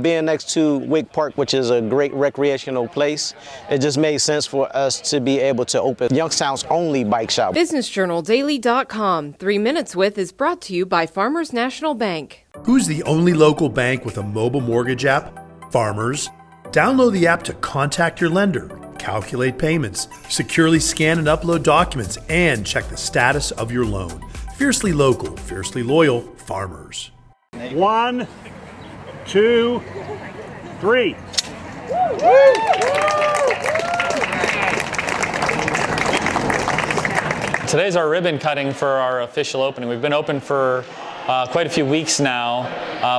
Being next to Wick Park, which is a great recreational place, it just made sense for us to be able to open Youngstown's only bike shop. BusinessJournalDaily.com 3 Minutes With is brought to you by Farmers National Bank. Who's the only local bank with a mobile mortgage app? Farmers. Download the app to contact your lender, calculate payments, securely scan and upload documents, and check the status of your loan. Fiercely local, fiercely loyal, Farmers. 1, 2, 3. Today's our ribbon cutting for our official opening. We've been open for quite a few weeks now,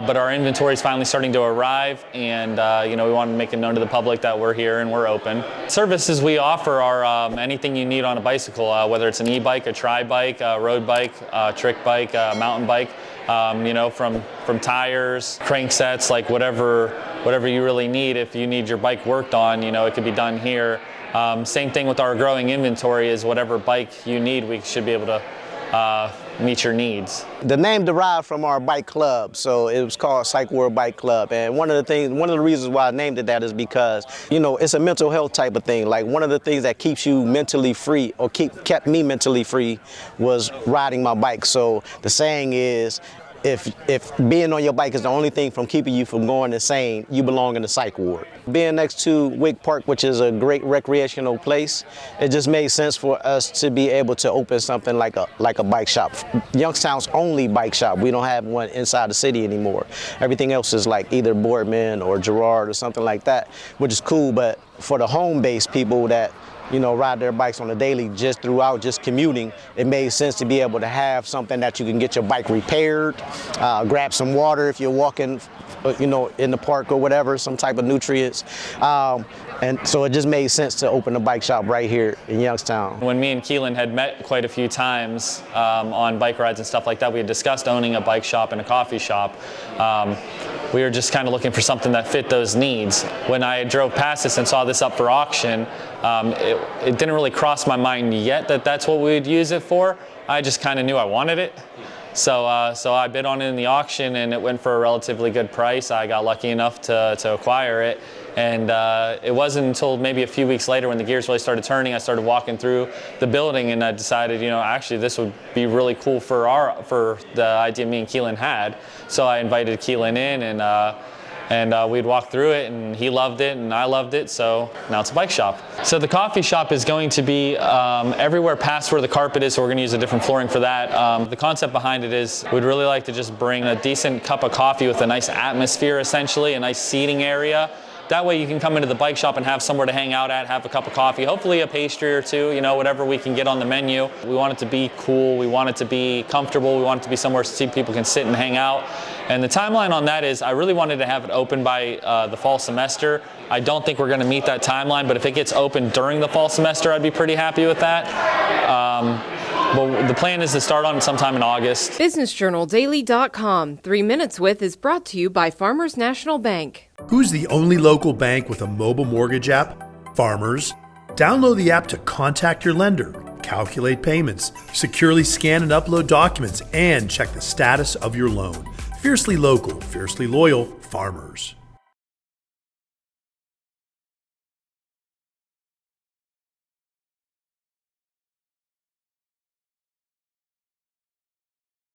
but our inventory is finally starting to arrive, and we want to make it known to the public that we're here and we're open. Services we offer are anything you need on a bicycle, whether it's an e-bike, a tri-bike, a road bike, a trick bike, a mountain bike, from tires, cranksets, like whatever you really need. If you need your bike worked on, it could be done here. Same thing with our growing inventory is whatever bike you need, we should be able to meet your needs. The name derived from our bike club, so it was called CycWard Bike Club. And one of the reasons why I named it that is because, it's a mental health type of thing. Like, one of the things that keeps you mentally free, or kept me mentally free, was riding my bike. So the saying is, if being on your bike is the only thing from keeping you from going insane, you belong in the psych ward. Being next to Wick Park, which is a great recreational place, it just made sense for us to be able to open something like a bike shop. Youngstown's only bike shop. We don't have one inside the city anymore. Everything else is like either Boardman or Girard or something like that, which is cool. But for the home-based people that ride their bikes on a daily, just commuting, it made sense to be able to have something that you can get your bike repaired, grab some water if you're walking, in the park or whatever, some type of nutrients. And so it just made sense to open a bike shop right here in Youngstown. When me and Kelan had met quite a few times on bike rides and stuff like that, we had discussed owning a bike shop and a coffee shop. We were just kind of looking for something that fit those needs. When I drove past this and saw this up for auction, it didn't really cross my mind yet that that's what we would use it for. I just kind of knew I wanted it. So I bid on it in the auction, and it went for a relatively good price. I got lucky enough to acquire it. And it wasn't until maybe a few weeks later, when the gears really started turning, I started walking through the building, and I decided, actually this would be really cool for the idea me and Kelan had. So I invited Kelan in, and we'd walk through it, and he loved it and I loved it, so now it's a bike shop. So the coffee shop is going to be everywhere past where the carpet is, so we're going to use a different flooring for that. The concept behind it is we'd really like to just bring a decent cup of coffee with a nice atmosphere, essentially, a nice seating area. That way you can come into the bike shop and have somewhere to hang out at, have a cup of coffee, hopefully a pastry or two, whatever we can get on the menu. We want it to be cool, we want it to be comfortable, we want it to be somewhere people can sit and hang out. And the timeline on that is I really wanted to have it open by the fall semester. I don't think we're going to meet that timeline, but if it gets open during the fall semester, I'd be pretty happy with that. But the plan is to start on sometime in August. BusinessJournalDaily.com 3 Minutes With is brought to you by Farmers National Bank. Who's the only local bank with a mobile mortgage app? Farmers. Download the app to contact your lender, calculate payments, securely scan and upload documents, and check the status of your loan. Fiercely local, fiercely loyal, Farmers.